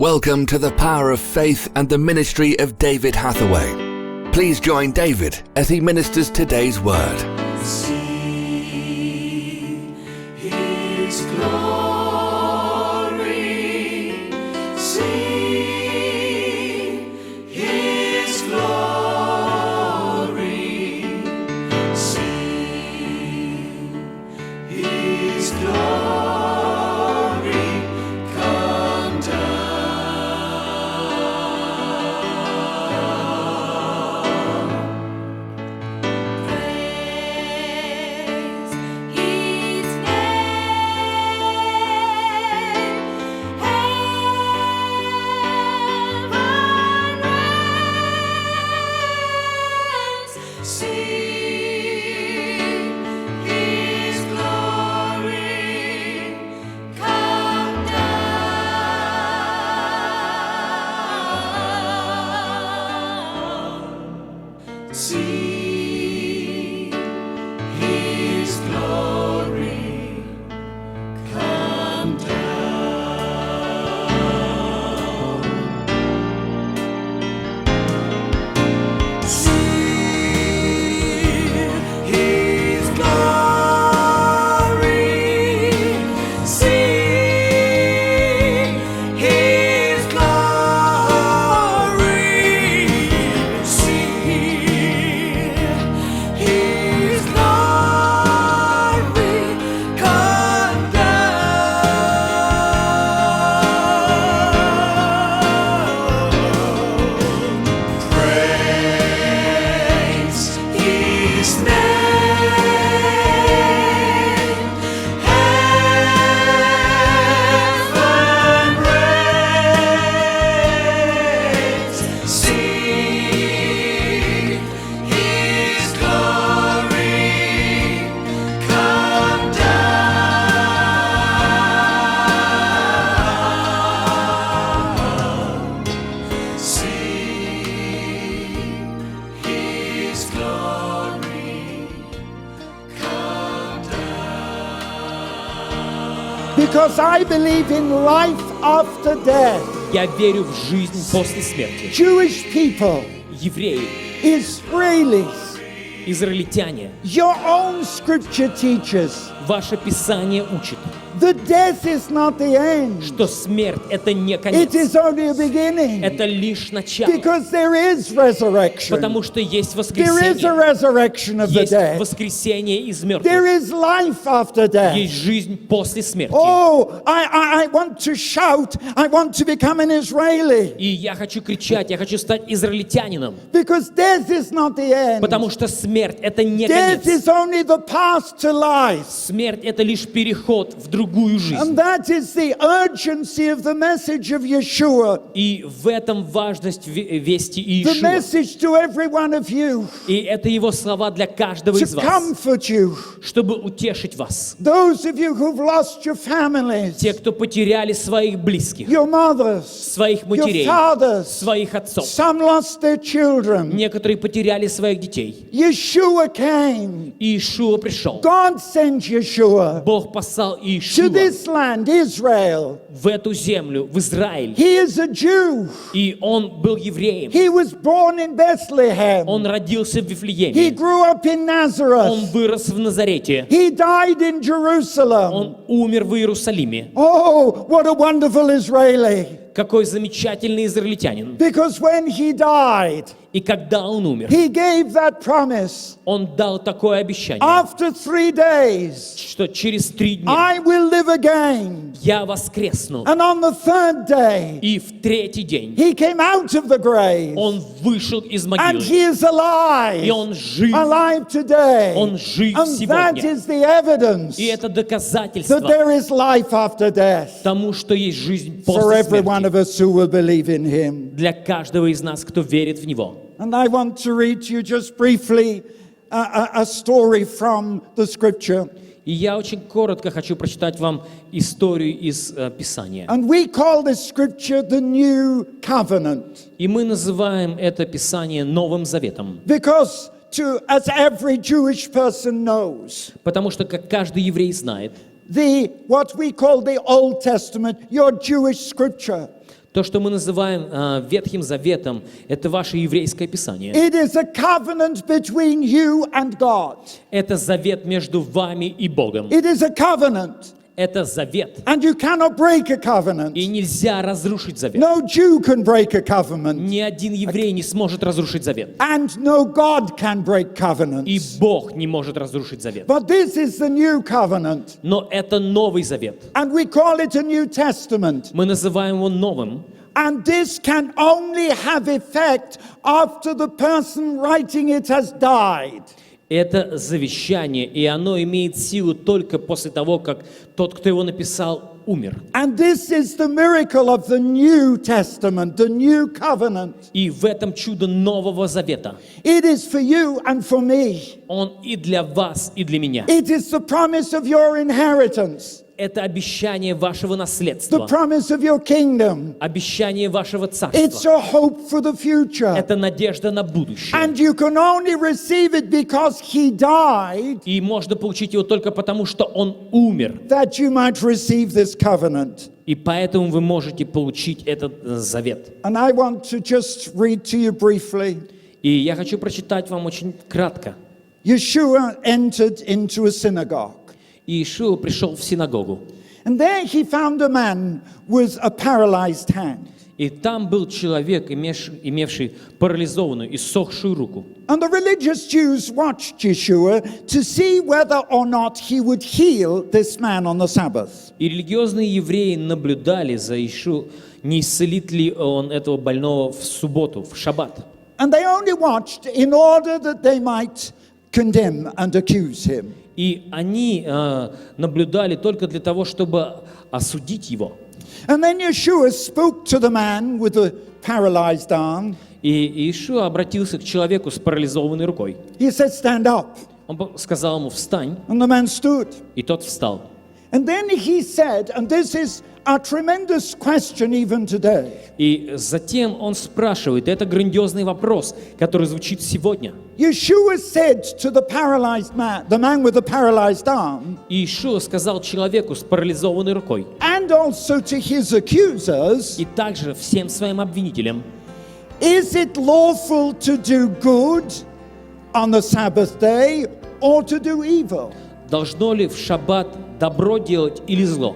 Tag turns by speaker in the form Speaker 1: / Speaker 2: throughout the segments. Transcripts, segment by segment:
Speaker 1: Welcome to the Power of Faith and the ministry of David Hathaway. Please join David as he ministers today's word.
Speaker 2: See His glory, see His glory, see His glory come down. Praise His name, heaven reigns. See His glory come down. See His glory come down. See His glory, see His glory, see His glory come down. Praise His name, heaven reigns. See His glory come down. See His glory come down.
Speaker 3: Because I believe in life after death.
Speaker 4: Я верю в жизнь после смерти.
Speaker 3: Jewish people,
Speaker 4: Евреи,
Speaker 3: Israelis,
Speaker 4: израильтяне,
Speaker 3: your own scripture teaches
Speaker 4: ваше Писание учит,
Speaker 3: that death is not the end.
Speaker 4: что смерть — это не
Speaker 3: It
Speaker 4: конец,
Speaker 3: is only a beginning.
Speaker 4: это лишь начало,
Speaker 3: Because there is resurrection.
Speaker 4: потому что есть
Speaker 3: There is a
Speaker 4: воскресение,
Speaker 3: resurrection of the
Speaker 4: есть
Speaker 3: dead.
Speaker 4: воскресение из
Speaker 3: There
Speaker 4: мертвых,
Speaker 3: is life after death.
Speaker 4: есть жизнь после смерти.
Speaker 3: Oh, I want to shout. I want to become an Israeli.
Speaker 4: И я хочу кричать, я хочу стать израильтянином,
Speaker 3: Because death is not the end.
Speaker 4: потому что смерть — это не
Speaker 3: Death
Speaker 4: конец.
Speaker 3: is only the path to life.
Speaker 4: Смерть — это лишь переход в другую жизнь.
Speaker 3: And that is the urgency of the message of Yeshua.
Speaker 4: И в этом важность вести
Speaker 3: The
Speaker 4: Иешуа.
Speaker 3: message to every one of you
Speaker 4: И это его слова для каждого
Speaker 3: to
Speaker 4: из вас,
Speaker 3: comfort you.
Speaker 4: чтобы утешить вас.
Speaker 3: Those of you who've lost your families,
Speaker 4: Те, кто потеряли своих близких,
Speaker 3: your mothers,
Speaker 4: своих
Speaker 3: your
Speaker 4: матерей,
Speaker 3: fathers.
Speaker 4: своих отцов.
Speaker 3: Some lost their children.
Speaker 4: Некоторые потеряли своих детей.
Speaker 3: Yeshua came.
Speaker 4: И Иешуа пришел.
Speaker 3: God sent Yeshua
Speaker 4: Бог послал
Speaker 3: to
Speaker 4: Иешуа
Speaker 3: this land, Israel.
Speaker 4: в эту землю, в Израиль.
Speaker 3: He is a Jew.
Speaker 4: И он был евреем.
Speaker 3: He was born in Bethlehem.
Speaker 4: Он родился в
Speaker 3: He
Speaker 4: Вифлееме.
Speaker 3: grew up in
Speaker 4: Он
Speaker 3: Nazareth.
Speaker 4: вырос в Назарете.
Speaker 3: He died in Jerusalem.
Speaker 4: Он умер в Иерусалиме.
Speaker 3: Oh, what a wonderful Israeli.
Speaker 4: Какой замечательный израильтянин.
Speaker 3: Because when he died,
Speaker 4: И когда он умер,
Speaker 3: he gave that promise.
Speaker 4: он дал такое обещание,
Speaker 3: After 3 days,
Speaker 4: что через 3 дня
Speaker 3: I will live again.
Speaker 4: я воскресну.
Speaker 3: And on the 3rd day,
Speaker 4: И в 3-й день
Speaker 3: he came out of the grave.
Speaker 4: он вышел из
Speaker 3: And
Speaker 4: могилы.
Speaker 3: he is
Speaker 4: И
Speaker 3: alive.
Speaker 4: он жив.
Speaker 3: Alive today.
Speaker 4: Он жив
Speaker 3: And that
Speaker 4: сегодня.
Speaker 3: is the evidence
Speaker 4: И это
Speaker 3: that
Speaker 4: доказательство
Speaker 3: there is life after death
Speaker 4: тому, что есть жизнь
Speaker 3: for
Speaker 4: после
Speaker 3: every one
Speaker 4: смерти.
Speaker 3: of us who will believe in him.
Speaker 4: Для каждого из нас, кто верит в Него.
Speaker 3: And I want to read to you just briefly a story from the scripture.
Speaker 4: И я очень коротко хочу прочитать вам историю из Писания.
Speaker 3: And we call this scripture the New Covenant
Speaker 4: И мы называем это Писание Новым Заветом.
Speaker 3: because as every Jewish person knows,
Speaker 4: Потому что, как каждый еврей знает,
Speaker 3: what we call the Old Testament, your Jewish scripture,
Speaker 4: То, что мы называем Ветхим Заветом, это ваше еврейское писание.
Speaker 3: It is a covenant between you and God.
Speaker 4: Это завет между вами и Богом.
Speaker 3: It is a covenant.
Speaker 4: Это завет.
Speaker 3: And you cannot break a covenant.
Speaker 4: И нельзя разрушить завет.
Speaker 3: No Jew can break a covenant.
Speaker 4: Ни один еврей не сможет разрушить завет.
Speaker 3: And no God can break
Speaker 4: И
Speaker 3: covenants.
Speaker 4: Бог не может разрушить завет.
Speaker 3: But this is the new covenant.
Speaker 4: Но это новый завет.
Speaker 3: And we call it a New Testament.
Speaker 4: Мы называем его новым.
Speaker 3: And this can only have effect after the person writing it has died.
Speaker 4: Это завещание, и оно имеет силу только после того, как тот, кто его написал, умер.
Speaker 3: And this is the miracle of the New Testament, the new covenant.
Speaker 4: И в этом чудо Нового Завета.
Speaker 3: It is for you and for me.
Speaker 4: Он и для вас, и для меня.
Speaker 3: It is the promise of your inheritance,
Speaker 4: Это обещание вашего
Speaker 3: the
Speaker 4: наследства,
Speaker 3: promise of your kingdom.
Speaker 4: обещание вашего
Speaker 3: It's
Speaker 4: царства.
Speaker 3: your hope for the future.
Speaker 4: Это надежда на будущее.
Speaker 3: And you can only receive it because he died,
Speaker 4: И можно получить его только потому, что он умер.
Speaker 3: that you might receive this covenant.
Speaker 4: И поэтому вы можете получить этот завет.
Speaker 3: And I want to just read to you briefly.
Speaker 4: И я хочу прочитать вам очень кратко.
Speaker 3: Yeshua entered into a synagogue.
Speaker 4: И Иешуа пришел в синагогу.
Speaker 3: And there he found a man with a paralyzed hand.
Speaker 4: И там был человек, имевший парализованную и ссохшую руку.
Speaker 3: And the religious Jews watched Yeshua to see whether or not he would heal this man on the Sabbath.
Speaker 4: И религиозные евреи наблюдали за Иешуа, не исцелит ли он этого больного в субботу, в шаббат.
Speaker 3: And they only watched in order that they might condemn and accuse him.
Speaker 4: И они наблюдали только для того, чтобы осудить его.
Speaker 3: And then Yeshua spoke to the man with the paralyzed arm.
Speaker 4: И Иешуа обратился к человеку с парализованной рукой.
Speaker 3: He said, "Stand up."
Speaker 4: Он сказал ему: «Встань»,
Speaker 3: And the man stood.
Speaker 4: и тот встал.
Speaker 3: And then he said, and this is a tremendous question even today.
Speaker 4: И затем он спрашивает, это грандиозный вопрос, который звучит сегодня.
Speaker 3: Yeshua said to the paralyzed man, the man with the paralyzed arm,
Speaker 4: И Иешуа сказал человеку с парализованной рукой,
Speaker 3: and also to his accusers,
Speaker 4: и также всем своим обвинителям:
Speaker 3: is it lawful to do good on the Sabbath day or to do evil?
Speaker 4: должно ли в шаббат добро делать или зло?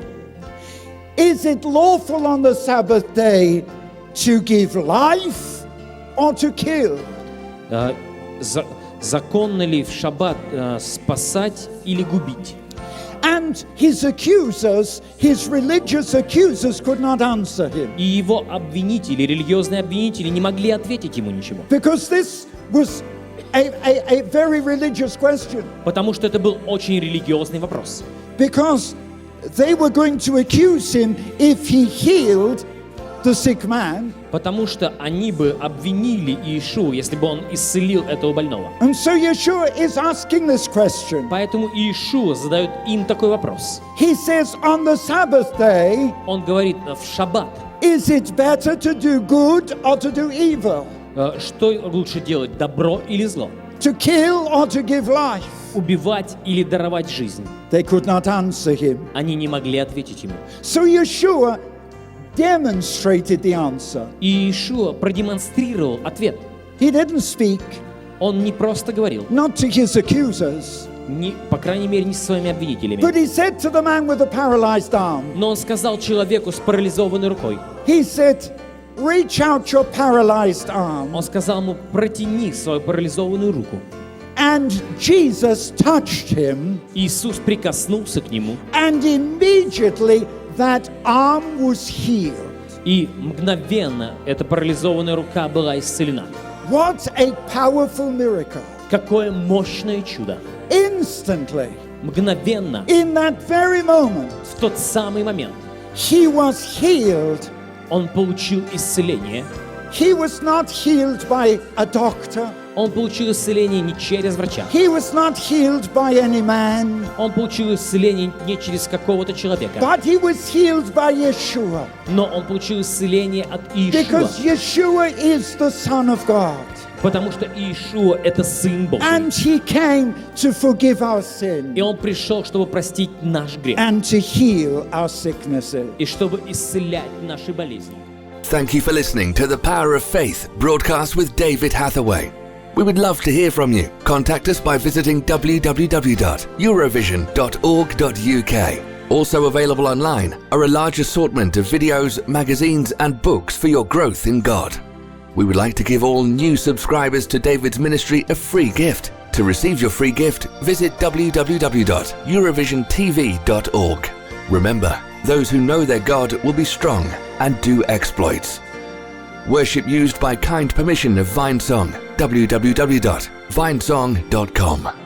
Speaker 3: Is it lawful on the Sabbath day to give life or to kill?
Speaker 4: Законно ли в шаббат спасать или губить?
Speaker 3: And his accusers, his religious accusers, could not answer him.
Speaker 4: И его обвинители, религиозные обвинители, не могли ответить ему ничего.
Speaker 3: Because this was a very religious question.
Speaker 4: Потому что это был очень религиозный вопрос.
Speaker 3: Because they were going to accuse him if he healed the sick man.
Speaker 4: Потому что они бы обвинили Иешуа, если бы он исцелил этого больного.
Speaker 3: And so Yeshua is asking this question.
Speaker 4: Поэтому Иешуа задает им такой вопрос.
Speaker 3: He says, on the Sabbath day,
Speaker 4: Он говорит: в шаббат,
Speaker 3: is it better to do good or to do evil?
Speaker 4: что лучше делать, добро или зло?
Speaker 3: To kill or to give life?
Speaker 4: Убивать или даровать жизнь?
Speaker 3: They could not answer him.
Speaker 4: Они не могли ответить ему.
Speaker 3: So Yeshua demonstrated the answer.
Speaker 4: И Иешуа продемонстрировал ответ.
Speaker 3: He didn't speak,
Speaker 4: Он не просто говорил,
Speaker 3: not to his accusers,
Speaker 4: по крайней мере, не со своими обвинителями.
Speaker 3: but he said to the man with the paralyzed arm,
Speaker 4: Но он сказал человеку с парализованной рукой.
Speaker 3: he said, reach out your paralyzed arm.
Speaker 4: Он сказал ему: протяни свою парализованную руку.
Speaker 3: And Jesus touched him,
Speaker 4: Иисус прикоснулся к нему,
Speaker 3: and immediately that arm was healed.
Speaker 4: и мгновенно эта парализованная рука была исцелена.
Speaker 3: What a powerful miracle.
Speaker 4: Какое мощное чудо!
Speaker 3: Instantly,
Speaker 4: Мгновенно,
Speaker 3: in that very moment,
Speaker 4: в тот самый момент,
Speaker 3: he was healed.
Speaker 4: он получил исцеление.
Speaker 3: He was not healed by a doctor.
Speaker 4: Он получил исцеление не через врача.
Speaker 3: He was not healed by any man,
Speaker 4: Он получил исцеление не через какого-то человека.
Speaker 3: but he was healed by Yeshua.
Speaker 4: Но он получил исцеление от Иешуа.
Speaker 3: Because Yeshua is the Son of God.
Speaker 4: Потому что Иешуа — это Сын Божий.
Speaker 3: And he came to forgive our sin
Speaker 4: И он пришел, чтобы простить наш грех.
Speaker 3: and to heal our sicknesses.
Speaker 4: И чтобы исцелять наши болезни.
Speaker 1: thank you for listening to The Power of Faith broadcast with David Hathaway. We would love to hear from you. Contact us by visiting www.eurovision.org.uk. Also available online are a large assortment of videos, magazines and books for your growth in God. We would like to give all new subscribers to David's ministry a free gift. To receive your free gift, visit www.eurovisiontv.org. Remember, those who know their God will be strong and do exploits. Worship used by kind permission of Vinesong, www.vinesong.com.